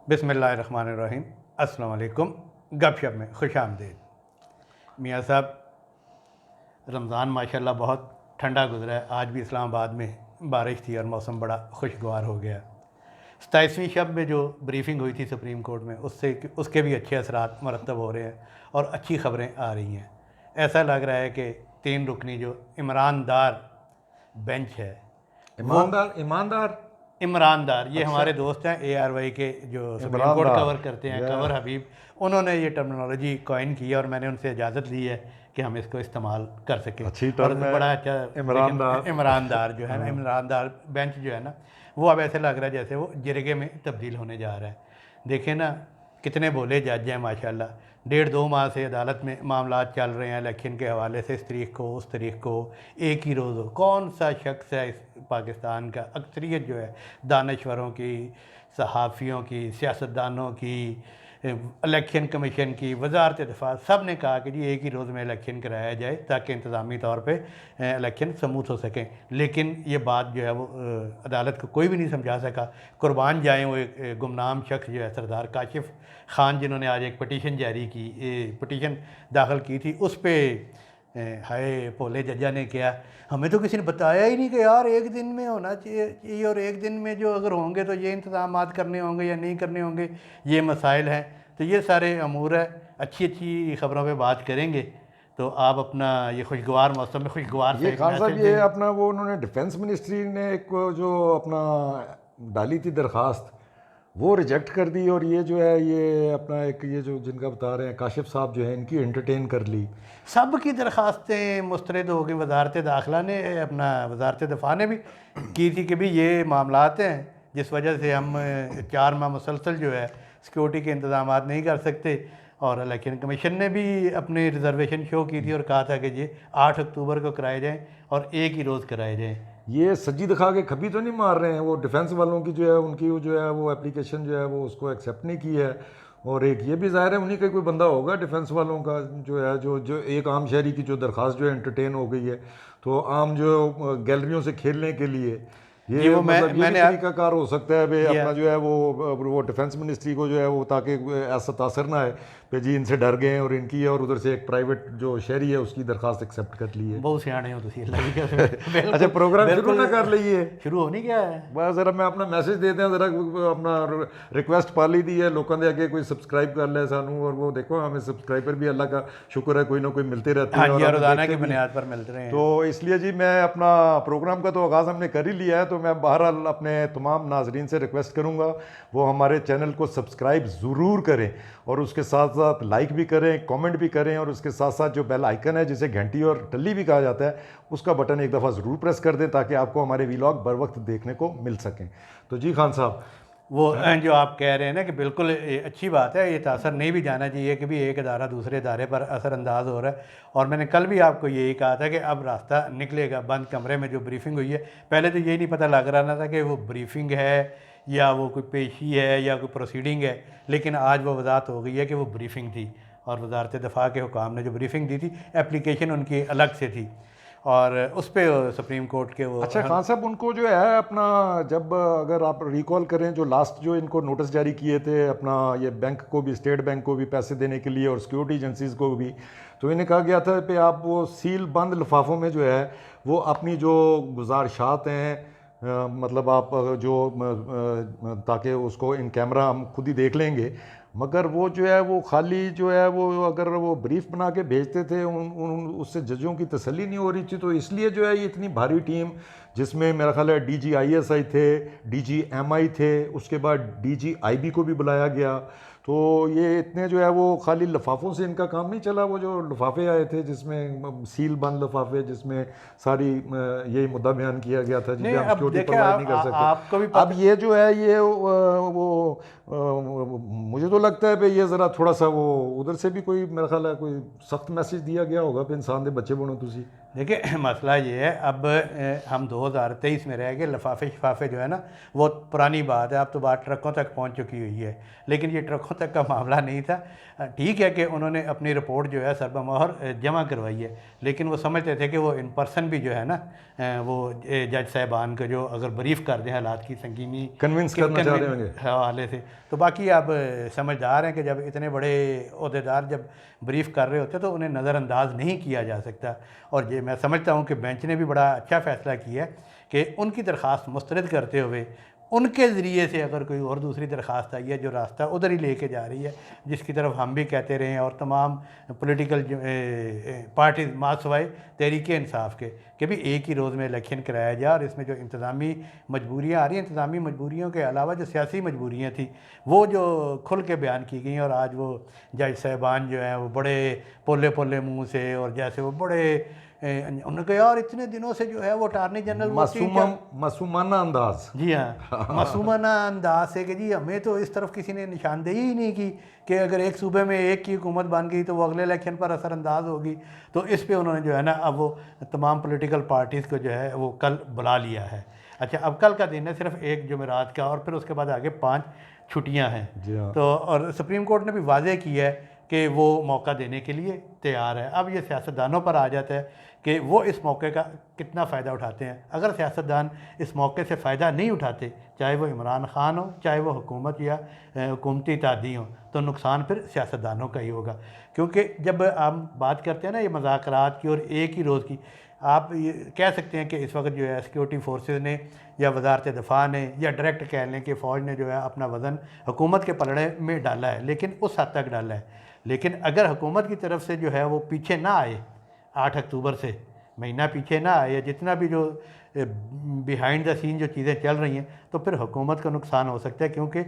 बिस्मिल्लाहिर्रहमानिर्रहीम। अस्सलाम वालेकुम। गपशप में खुश आमदीद। मियाँ साहब, रमज़ान माशाल्लाह बहुत ठंडा गुजरा है। आज भी इस्लामाबाद में बारिश थी और मौसम बड़ा खुशगवार हो गया। 27वीं शब में जो ब्रीफिंग हुई थी सुप्रीम कोर्ट में, उससे उसके भी अच्छे असरात मरतब हो रहे हैं और अच्छी ख़बरें आ रही हैं। ऐसा लग रहा है कि 3 रुकनी जो इमरानदार बेंच है, वो ईमानदार ईमानदार इमरानदार, ये अच्छा, हमारे दोस्त हैं ARY के जो सुप्रीम कोर्ट इमरानदार कवर करते हैं, या कवर हबीब, उन्होंने ये टर्मिनोलॉजी कॉइन की है और मैंने उनसे इजाज़त ली है कि हम इसको इस्तेमाल कर सकें। अच्छी और टर्म है। बड़ा अच्छा, इमरानदार इमरानदार जो है ना, हाँ। इमरानदार बेंच जो है ना, वो अब ऐसे लग रहा है जैसे वो जिरगे में तब्दील होने जा रहा है। देखें ना, कितने भोले जज हैं माशाल्लाह। 1.5-2 माह से अदालत में मामला चल रहे हैं इलेक्शन के हवाले से, इस तारीख को उस तारीख को, एक ही रोज़ हो। कौन सा शख्स है इस पाकिस्तान का, अक्सरियत जो है दानश्वरों की, सहाफ़ियों की, सियासतदानों की, इलेक्शन कमीशन की, वजारत दिफा, सब ने कहा कि जी एक ही रोज़ में इलेक्शन कराया जाए ताकि इंतज़ामी तौर पे इलेक्शन स्मूथ हो सकें। लेकिन ये बात जो है वो अदालत को कोई भी नहीं समझा सका। कुर्बान जाएँ वो एक गुमनाम शख्स जो है सरदार काशिफ ख़ान, जिन्होंने आज एक पटिशन जारी की, पटिशन दाखिल की थी, उस पर हाय भोले जज्जा ने किया, हमें तो किसी ने बताया ही नहीं कि यार एक दिन में होना चाहिए और एक दिन में जो अगर होंगे तो ये इंतजाम करने होंगे या नहीं करने होंगे, ये मसाइल हैं। तो ये सारे अमूर है, अच्छी अच्छी ख़बरों पे बात करेंगे। तो आप अपना ये खुशगवार मौसम में खुशगवार सा ये एक खान साहब, मैसेज ये दें। अपना वो उन्होंने डिफेंस मिनिस्ट्री ने एक जो अपना डाली थी दरखास्त, वो रिजेक्ट कर दी। और ये जो है ये अपना एक ये जो जिनका बता रहे हैं काशिफ साहब जो है, इनकी एंटरटेन कर ली। सब की दरख्वास्तें मुस्तरद हो गई। वजारत दाखिला ने, अपना वजारत दफ़ा ने भी की थी कि भी ये मामलात हैं जिस वजह से हम 4 माह मुसलसल जो है सिक्योरिटी के इंतजाम नहीं कर सकते। और इलेक्शन कमीशन ने भी अपनी रिजर्वेशन शो की थी और कहा था कि ये 8 अक्टूबर को कराए जाएँ और एक ही रोज़ कराए जाएँ। ये सज्जी दिखा के खभी तो नहीं मार रहे हैं। वो डिफेंस वालों की जो है, उनकी वो जो है वो एप्लीकेशन जो है वो उसको एक्सेप्ट नहीं की है। और एक ये भी ज़ाहिर है उन्हीं का कोई बंदा होगा डिफेंस वालों का जो है, जो जो एक आम शहरी की जो दरख्वास्त जो है एंटरटेन हो गई है। तो आम जो गैलरियों से खेलने के लिए जी, ये वो मतलब ये भी मैंने तरीकाकार हो सकता है भाई जी अपना जो है वो डिफेंस मिनिस्ट्री को जो है वो, ताकि ऐसा तासर ना है कि जी इनसे डर गए हैं और इनकी है, और उधर से एक प्राइवेट जो शहरी है उसकी दरख्वास्त एक्सेप्ट कर ली है। बहुत सियाने हो तुसी अल्लाह की कसम। अच्छा, बिल्कुल प्रोग्राम शुरू बिल्कुल ना कर लिए। शुरू होने क्या है। बस ज़रा मैं अपना मैसेज देते हैं, ज़रा अपना रिक्वेस्ट पा ली दी है लोगों ने आगे, कोई सब्सक्राइब कर ले सानू। और वो देखो हमें सब्सक्राइबर भी अल्लाह का शुक्र है कोई ना कोई मिलते रहते हाँ हैं जी, और और हमें रोज़ाना देखते की भी हैं। बुनियाद पर मिलते रहे तो हैं। इसलिए जी मैं अपना प्रोग्राम का तो आगाज़ हमने कर ही लिया है। तो मैं बहरहाल अपने तमाम नाजरीन से रिक्वेस्ट करूँगा वो हमारे चैनल को सब्सक्राइब ज़रूर करें और उसके साथ साथ लाइक भी करें, कमेंट भी करें, और उसके साथ साथ जो बेल आइकन है जिसे घंटी और टल्ली भी कहा जाता है, उसका बटन एक दफ़ा ज़रूर प्रेस कर दें ताकि आपको हमारे वीलॉग बर वक्त देखने को मिल सकें। तो जी खान साहब, वो जो आप कह रहे हैं ना कि बिल्कुल ये अच्छी बात है, ये तासर नहीं भी जाना चाहिए कि भी एक इदारा दूसरे इदारे पर असरअंदाज हो रहा है। और मैंने कल भी आपको यही कहा था कि अब रास्ता निकलेगा। बंद कमरे में जो ब्रीफिंग हुई है, पहले तो यही नहीं पता लग रहा था कि वो ब्रीफिंग है या वो कोई पेशी है या कोई प्रोसीडिंग है, लेकिन आज वो वजाहत हो गई है कि वो ब्रीफिंग थी। और वजारत दफ़ा के हुकाम ने जो ब्रीफिंग दी थी, एप्लीकेशन उनकी अलग से थी और उस पर सुप्रीम कोर्ट के वो अच्छा खान साहब, उनको जो है अपना, जब अगर आप रिकॉल करें जो लास्ट जो इनको नोटिस जारी किए थे अपना, ये बैंक को भी, स्टेट बैंक को भी पैसे देने के लिए और सिक्योरिटी एजेंसीज को भी, तो इन्हें कहा गया था कि आप वो सील बंद लिफाफों में जो है वो अपनी जो गुजारिशात हैं, मतलब आप जो ताकि उसको इन कैमरा हम खुद ही देख लेंगे, मगर वो जो है वो खाली जो है वो अगर वो ब्रीफ बना के भेजते थे उससे जजों की तसल्ली नहीं हो रही थी। तो इसलिए जो है ये इतनी भारी टीम, जिसमें मेरा ख्याल है DGISI थे, DGMI थे, उसके बाद DGIB को भी बुलाया गया। तो ये इतने जो है वो खाली लिफाफों से इनका काम नहीं चला। वो जो लिफाफे आए थे जिसमें सील बंद लिफाफे, जिसमें सारी यही मुद्दा बयान किया गया था जी नहीं। हम अब सिक्योरिटी देखें, प्रोवाइड नहीं कर सकते। आपको भी अब पता। ये जो है ये वो मुझे तो लगता है भाई ये ज़रा थोड़ा सा वो उधर से भी कोई मेरा ख्याल है कोई सख्त मैसेज दिया गया होगा कि इंसान दे बच्चे बनो तुसी। देखिए मसला ये है, अब हम 2023 में रह गए। लिफाफे शफाफे जो है ना, वो पुरानी बात है। अब तो बात ट्रकों तक पहुंच चुकी हुई है, लेकिन ये ट्रकों तक का मामला नहीं था। ठीक है कि उन्होंने अपनी रिपोर्ट जो है सरबमोहर जमा करवाई है, लेकिन वो समझते थे कि वो इन पर्सन भी जो है ना वो जज साहिबान को जो अगर ब्रीफ कर दें हालात की संगीनी कन्विंस करना चाह रहे होंगे हवाले से। तो बाकी आप समझदार हैं कि जब इतने बड़े अहदेदार जब ब्रीफ कर रहे होते तो उन्हें नज़रअंदाज नहीं किया जा सकता। और ये मैं समझता हूँ कि बेंच ने भी बड़ा अच्छा फ़ैसला किया है कि उनकी दरख्वास्त मुस्तरद करते हुए उनके ज़रिए से अगर कोई और दूसरी दरख्वास्त आई है जो रास्ता उधर ही लेके जा रही है, जिसकी तरफ हम भी कहते रहे हैं और तमाम पॉलिटिकल पार्टीज मासवाए तहरीक इंसाफ के कि भी एक ही रोज़ में इलेक्शन कराया जाए। और इसमें जो इंतज़ामी मजबूरियाँ आ रही हैं, इंतज़ामी मजबूरियों के अलावा जो सियासी मजबूरियाँ थी वो जो खुल के बयान की गई। और आज वो जज साहिबान जो हैं वो बड़े पोले पोले मुँह से और जैसे वो बड़े उन्होंने कहा यार इतने दिनों से जो है वो अटार्नी जनरल मासूमाना अंदाज, जी हाँ मासूमाना अंदाज से कि जी हमें तो इस तरफ किसी ने निशानदेही ही नहीं की कि अगर एक सूबे में एक की हुकूमत बन गई तो वो अगले इलेक्शन पर असरअंदाज होगी। तो इस पे उन्होंने जो है ना अब वो तमाम पॉलिटिकल पार्टीज़ को जो है वो कल बुला लिया है। अच्छा, अब कल का दिन है सिर्फ एक जुमेरात का और फिर उसके बाद आगे 5 छुट्टियाँ हैं। तो और सुप्रीम कोर्ट ने भी वाज़ेह किया है कि वो मौका देने के लिए तैयार है। अब ये सियासतदानों पर आ जाता है कि वो इस मौके का कितना फ़ायदा उठाते हैं। अगर सियासतदान इस मौके से फ़ायदा नहीं उठाते, चाहे वो इमरान ख़ान हो चाहे वो हुकूमत या हुकूमती इत्तेहादी हो, तो नुकसान फिर सियासतदानों का ही होगा। क्योंकि जब हम बात करते हैं ना ये मज़ाकरात की और एक ही रोज़ की, आप ये कह सकते हैं कि इस वक्त जो है सिक्योरिटी फोर्सेस ने या वजारत दफ़ा ने या डायरेक्ट कह लें कि फ़ौज ने जो है अपना वज़न हुकूमत के पलड़े में डाला है, लेकिन उस हद तक डाला है। लेकिन अगर हुकूमत की तरफ से जो है वो पीछे ना आए, 8 अक्टूबर से महीना पीछे ना आए, या जितना भी जो बिहाइंड द सीन जो चीज़ें चल रही हैं, तो फिर हुकूमत को नुकसान हो सकता है। क्योंकि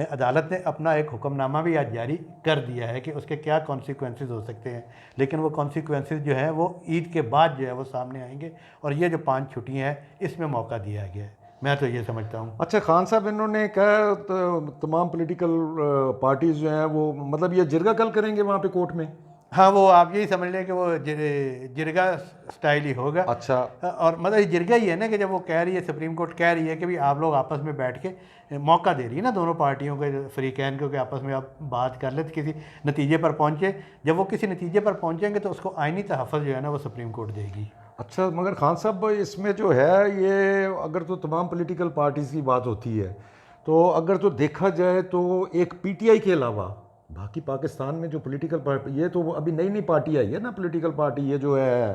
अदालत ने अपना एक हुक्मनामा भी आज जारी कर दिया है कि उसके क्या कॉन्सिक्वेंसेस हो सकते हैं, लेकिन वो कॉन्सिक्वेंसेस जो है वो ईद के बाद जो है वो सामने आएंगे। और ये जो 5 छुट्टियाँ हैं इसमें मौका दिया गया है, मैं तो ये समझता हूँ। अच्छा, खान साहब इन्होंने कहा तमाम पॉलिटिकल पार्टीज़ जो हैं वो मतलब ये जिरगा कल करेंगे वहाँ पे कोर्ट में। हाँ, वो आप यही समझ लें कि वो जिरगा स्टाइल ही होगा। अच्छा, और मतलब ये जिरगा ही है ना कि जब वो कह रही है, सुप्रीम कोर्ट कह रही है कि भाई आप लोग आपस में बैठ के मौका दे रही है ना दोनों पार्टियों के फरीकैन को कि आपस में आप बात कर ले, किसी नतीजे पर पहुँचे। जब वो किसी नतीजे पर पहुँचेंगे तो उसको आइनी तहफ़्फ़ुज़ जो है ना वो सुप्रीम कोर्ट देगी। अच्छा, मगर खान साहब इसमें जो है ये अगर तो तमाम पॉलिटिकल पार्टीज़ की बात होती है तो अगर तो देखा जाए तो एक पीटीआई के अलावा बाकी पाकिस्तान में जो पॉलिटिकल पार्टी, ये तो अभी नई नई पार्टी आई है ना पॉलिटिकल पार्टी, ये जो है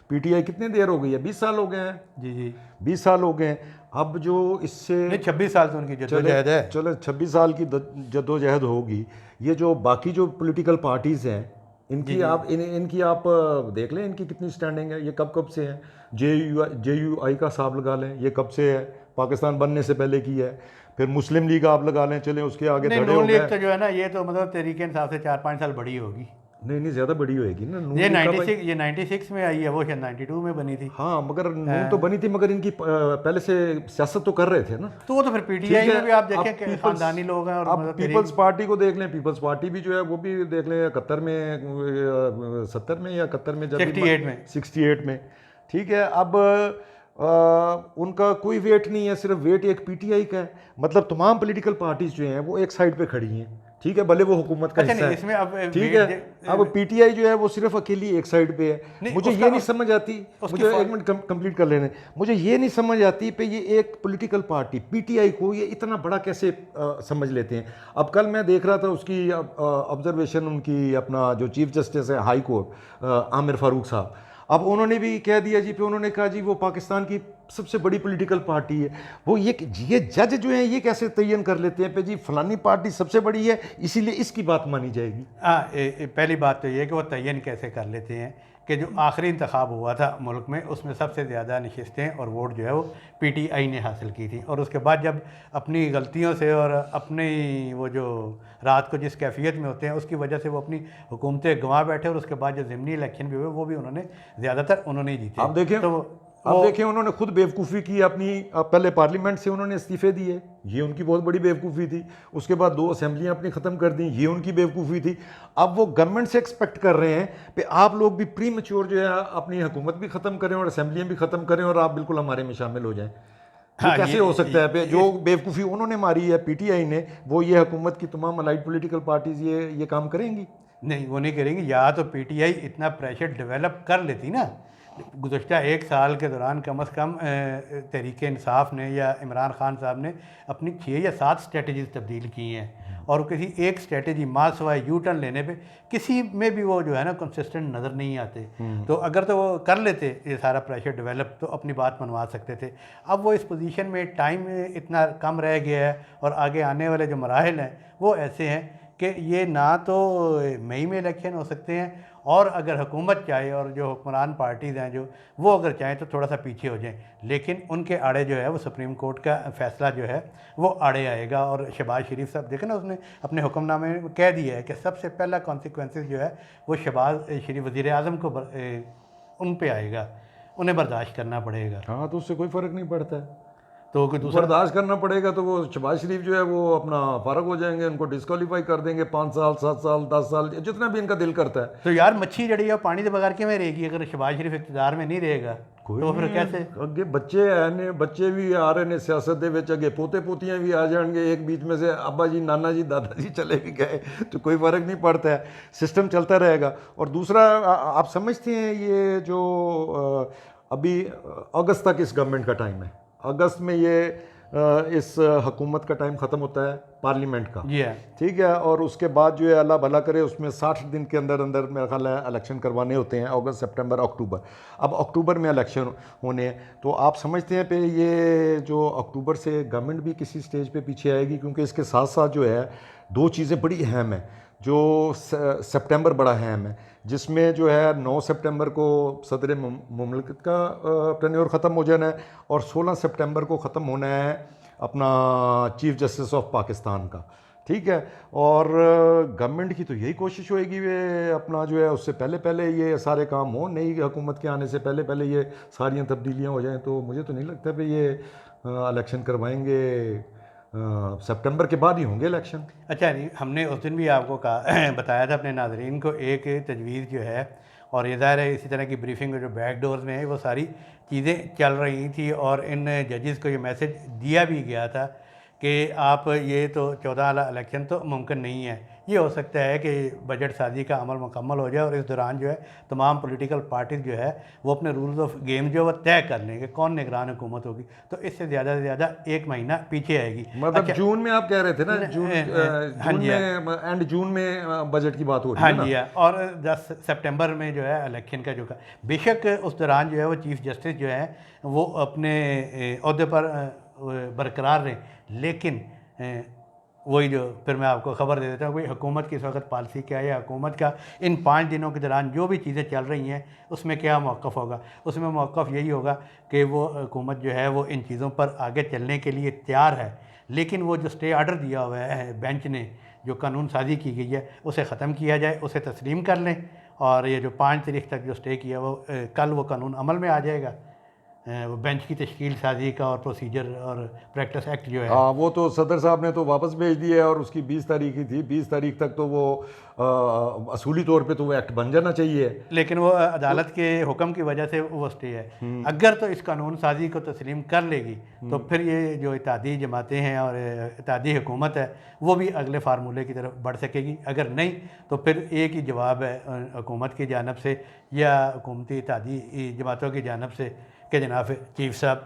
पीटीआई कितनी देर हो गई है? 20 साल हो गए हैं। जी 20 साल हो गए। अब जो इससे 26 साल तो उनकी जद्दोजहद है। चलो 26 साल की जद्दोजहद होगी। ये जो बाकी जो पॉलिटिकल पार्टीज़ हैं इनकी आप इनकी आप देख लें इनकी कितनी स्टैंडिंग है, ये कब से है। JUI का हिसाब लगा लें, ये कब से है, पाकिस्तान बनने से पहले की है। फिर मुस्लिम लीग आप लगा लें, चलें उसके आगे नून लीग तो जो है ना ये तो मतलब तहरीके इंसाफ से 4-5 साल बड़ी होगी। नहीं ज़्यादा बड़ी होएगी ना। ये 96 में आई है, वो शायद 92 में बनी थी। हाँ, मगर नून तो बनी थी, मगर इनकी पहले से सियासत तो कर रहे थे ना। तो वो तो फिर पीटीआई में भी आप देखें कि खानदानी लोग हैं। और आप पीपल्स पार्टी को देख लें, पीपल्स पार्टी भी जो है वो भी देख लें 71 में 70 में या 71 में 68 में। ठीक है, अब उनका कोई वेट नहीं है, सिर्फ वेट एक पीटीआई का है। मतलब तमाम पॉलिटिकल पार्टीज जो हैं वो एक साइड पे खड़ी हैं। ठीक है, भले वो हुकूमत का हिस्सा है इसमें। अब ठीक है, अब पीटीआई जो है वो सिर्फ अकेली एक साइड पे है। मुझे ये नहीं समझ आती, मुझे एक मिनट कंप्लीट कर लेने, मुझे ये नहीं समझ आती पे ये एक पॉलिटिकल पार्टी पीटीआई को ये इतना बड़ा कैसे समझ लेते हैं। अब कल मैं देख रहा था उसकी ऑब्जर्वेशन, उनकी अपना जो चीफ जस्टिस है हाई कोर्ट आमिर फारूक साहब, अब उन्होंने भी कह दिया जी, पे उन्होंने कहा जी वो पाकिस्तान की सबसे बड़ी पॉलिटिकल पार्टी है। वो ये जज जो है ये कैसे तयन कर लेते हैं पे जी फलानी पार्टी सबसे बड़ी है इसीलिए इसकी बात मानी जाएगी। पहली बात तो ये कि वो तयन कैसे कर लेते हैं कि जो आखिरी इंतखाब हुआ था मुल्क में उसमें सबसे ज़्यादा नशिस्तें और वोट जो है वो पीटीआई ने हासिल की थी। और उसके बाद जब अपनी गलतियों से और अपनी वो जो रात को जिस कैफियत में होते हैं उसकी वजह से वो अपनी हुकूमतें गंवा बैठे, और उसके बाद जो ज़िमनी इलेक्शन भी हुए वो भी उन्होंने ज़्यादातर उन्होंने ही जीते। आप देखें तो अब देखिए उन्होंने खुद बेवकूफ़ी की अपनी, पहले पार्लियामेंट से उन्होंने इस्तीफे दिए, ये उनकी बहुत बड़ी बेवकूफ़ी थी। उसके बाद 2 असेंबलियां अपनी ख़त्म कर दी, ये उनकी बेवकूफ़ी थी। अब वो गवर्नमेंट से एक्सपेक्ट कर रहे हैं कि आप लोग भी प्री मैच्योर जो है अपनी हुकूमत भी ख़त्म करें और असेंबलियां भी ख़त्म करें और आप बिल्कुल हमारे में शामिल हो जाएं। हाँ, कैसे हो सकता है? जो बेवकूफ़ी उन्होंने मारी है पीटीआई ने, वो ये हुकूमत की तमाम अलाइड पॉलिटिकल पार्टीज ये काम करेंगी? नहीं, वो नहीं करेंगी। या तो पीटीआई इतना प्रेशर डेवलप कर लेती ना गुज़श्ता एक साल के दौरान, कम से कम तहरीक इंसाफ ने या इमरान खान साहब ने अपनी 6 या 7 स्ट्रेटजीज तब्दील की हैं, और किसी एक स्ट्रेटजी मासवाए यू टर्न लेने पे किसी में भी वो जो है ना कंसिस्टेंट नज़र नहीं आते। तो अगर तो वो कर लेते ये सारा प्रेशर डेवलप, तो अपनी बात मनवा सकते थे। अब वो इस पोजीशन में, टाइम इतना कम रह गया है, और आगे आने वाले जो मराहल हैं वो ऐसे हैं कि ये ना तो मई में इलेक्शन हो सकते हैं, और अगर हुकूमत चाहे और जो हुक्मरान पार्टीज़ हैं जो वो अगर चाहें तो थोड़ा सा पीछे हो जाएं, लेकिन उनके आड़े जो है वो सुप्रीम कोर्ट का फ़ैसला जो है वो आड़े आएगा। और शहबाज शरीफ साहब देखें ना, उसने अपने हुक्मनामे में कह दिया है कि सबसे पहला कॉन्सिक्वेंसेस जो है वो शहबाज शरीफ वज़ीर आज़म को उन पे आएगा, उन्हें बर्दाश्त करना पड़ेगा। हाँ, तो उससे कोई फ़र्क नहीं पड़ता है। तो कोई दूसरा बर्दाश्त करना पड़ेगा तो वो शहबाज शरीफ जो है वो अपना फारग हो जाएंगे, उनको डिस्क्वालीफाई कर देंगे 5 साल 7 साल 10 साल जितना भी इनका दिल करता है। तो यार मच्छी जड़ी है पानी के बगैर क्यों रहेगी? अगर शहबाज शरीफ इकतदार में नहीं रहेगा तो फिर कैसे? ਅੱਗੇ ਬੱਚੇ ਆਏ ਨੇ, ਬੱਚੇ ਵੀ ਆ ਰਹੇ ਨੇ ਸਿਆਸਤ ਦੇ ਵਿੱਚ, ਅੱਗੇ ਪੋਤੇ पोतियां भी आ जाएंगे, एक बीच में से अब्बा जी नाना जी दादा जी चले भी गए तो कोई फ़र्क नहीं पड़ता है, सिस्टम चलता रहेगा। और दूसरा आप समझते हैं ये जो अभी अगस्त तक इस गवर्नमेंट का टाइम है, अगस्त में ये इस हुकूमत का टाइम ख़त्म होता है पार्लियामेंट का, जी है, ठीक है। और उसके बाद जो है अल्लाह भला करे उसमें 60 दिन के अंदर अंदर मेरा ख्याल है इलेक्शन करवाने होते हैं, अगस्त सितंबर अक्टूबर। अब अक्टूबर में इलेक्शन होने हैं, तो आप समझते हैं पे ये जो अक्टूबर से गवर्नमेंट भी किसी स्टेज पे पीछे आएगी? क्योंकि इसके साथ साथ जो है 2 चीज़ें बड़ी अहम हैं। जो सितंबर बड़ा अहम है, जिसमें जो है 9 सितंबर को सदर मुमलिकत का टेन्योर ख़त्म हो जाना है, और 16 सितंबर को ख़त्म होना है अपना चीफ जस्टिस ऑफ पाकिस्तान का, ठीक है। और गवर्नमेंट की तो यही कोशिश होएगी वे अपना जो है उससे पहले पहले ये सारे काम हो, नई हुकूमत के आने से पहले पहले ये सारियां तब्दीलियां हो जाएं। तो मुझे तो नहीं लगता कि ये इलेक्शन करवाएंगे, सितंबर के बाद ही होंगे इलेक्शन। अच्छा नहीं, हमने उस दिन भी आपको कहा बताया था अपने नाजरीन को एक तजवीज़ जो है, और ये ज़ाहिर है इसी तरह की ब्रीफिंग जो बैक डोर्स में है वो सारी चीज़ें चल रही थी, और इन जजेस को ये मैसेज दिया भी गया था कि आप ये तो 14 वाला इलेक्शन तो मुमकिन नहीं है, ये हो सकता है कि बजट साजी का अमल मुकम्मल हो जाए, और इस दौरान जो है तमाम पॉलिटिकल पार्टीज़ जो है वो अपने रूल्स ऑफ गेम जो है वो तय कर लेंगे कौन निगरान हुकूमत होगी। तो इससे ज़्यादा से ज़्यादा 1 महीना पीछे आएगी। मतलब अच्छा, जून में आप कह रहे थे ना, जून हाँ जी, में एंड जून में बजट की बात हो रही हाँ है ना? जी है, और 10 सितंबर में जो है इलेक्शन का जो बेशक उस दौरान जो है वो चीफ जस्टिस जो है वो अपने अहदे पर बरकरार रहें, लेकिन वही जो फिर मैं आपको ख़बर दे देता हूँ भाई हुकूमत की इस वक्त पॉलिसी क्या है, हुकूमत का इन 5 दिनों के दौरान जो भी चीज़ें चल रही हैं उसमें क्या मौक़िफ़ होगा। उसमें मौक़िफ़ यही होगा कि वो हुकूमत जो है वो इन चीज़ों पर आगे चलने के लिए तैयार है, लेकिन वो जो स्टे आर्डर दिया हुआ है बेंच ने, जो कानून साजी की गई है उसे ख़त्म किया जाए, उसे तस्लीम कर लें, और ये जो 5 तारीख तक जो स्टे किया वो कल वो कानून अमल में आ जाएगा। वो बेंच की तश्कील साजी का और प्रोसीजर और प्रैक्टिस एक्ट जो है, हाँ, वो तो सदर साहब ने तो वापस भेज दिया है, और उसकी 20 तारीख ही थी, 20 तारीख तक तो वो असूली तौर पे तो वो एक्ट बन जाना चाहिए, लेकिन वो अदालत के हुक्म की वजह से वो स्टे है। अगर तो इस कानून साजी को तस्लीम कर लेगी तो फिर ये जो इत्तेहादी जमातें हैं और इत्तेहादी हुकूमत है वो भी अगले फार्मूले की तरफ बढ़ सकेगी। अगर नहीं तो फिर एक ही जवाब है हुकूमत की जानब से या हुकूमती इत्तेहादी जमातों की जानब से कि जनाब चीफ साहब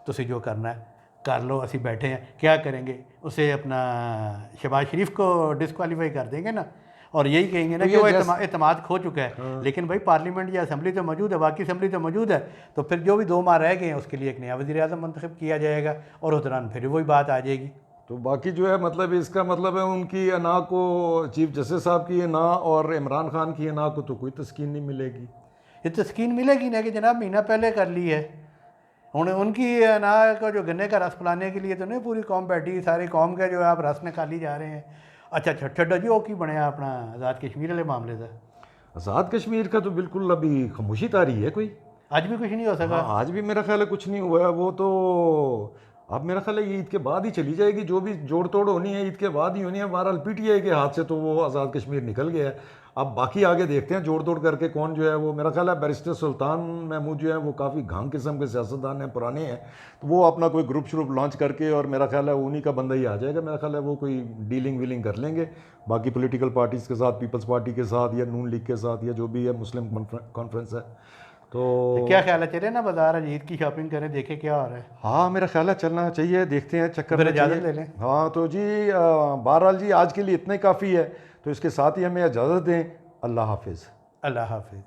तुसी जो करना है कर लो, असी बैठे हैं, क्या करेंगे? उसे अपना शहबाज शरीफ को डिस्क्वालीफाई कर देंगे ना, और यही कहेंगे ना कि वो एतमाद खो चुका है। हाँ। लेकिन भाई पार्लियामेंट या असम्बली तो मौजूद है, बाकी असम्बली तो मौजूद है, तो फिर जो भी 2 माह रह गए हैं उसके लिए एक नया वज़ीर आज़म मंतखब किया जाएगा, और उस दौरान फिर वही बात आ जाएगी। तो बाकी जो है मतलब इसका मतलब है उनकी अना को, चीफ जस्टिस साहब की अना और इमरान खान की अना को तो कोई तस्कीन नहीं मिलेगी। ये तस्कीन मिलेगी ना कि जनाब महीना पहले कर ली है, उनकी अना को जो गन्ने का रस पिलाने के लिए तो नहीं पूरी कौम बैठी, सारी कौम का जो है आप रस निकाली जा रहे हैं। अच्छा छठा जी वो की बनया अपना आज़ाद कश्मीर वाले मामले से? आज़ाद कश्मीर का तो बिल्कुल अभी खामोशी तारी है, कोई आज भी कुछ नहीं हो सका। हाँ, आज भी मेरा ख्याल है कुछ नहीं हुआ है। वो तो अब मेरा ख्याल है ये ईद के बाद ही चली जाएगी, जो भी जोड़ तोड़ होनी है ईद के बाद ही होनी है। बहरहाल पीटीआई के हाथ से तो वो आज़ाद कश्मीर निकल गया है। अब बाकी आगे देखते हैं जोड़ तोड़ करके कौन जो है वो, मेरा ख्याल है बैरिस्टर सुल्तान महमूद जो है वो काफ़ी घांग किस्म के सियासतदान हैं, पुराने हैं, तो वो अपना कोई ग्रुप श्रुप लॉन्च करके और मेरा ख्याल है उन्हीं का बंदा ही आ जाएगा, मेरा ख्याल है वो कोई डीलिंग वीलिंग कर लेंगे बाकी पॉलिटिकल पार्टीज़ के साथ, पीपल्स पार्टी के साथ या नून लीग के साथ या जो भी है मुस्लिम कॉन्फ्रेंस है। तो क्या ख्याल है, चले ना बाजार आज ईद की शॉपिंग करें, देखें क्या हो रहा है। हाँ मेरा ख्याल है चलना चाहिए, देखते हैं चक्कर फिर में इजाज़त चाहिए। ले लें। हाँ तो जी बहरहाल जी आज के लिए इतना ही काफ़ी है, तो इसके साथ ही हमें इजाज़त दें। अल्लाह हाफिज़। अल्लाह हाफिज़।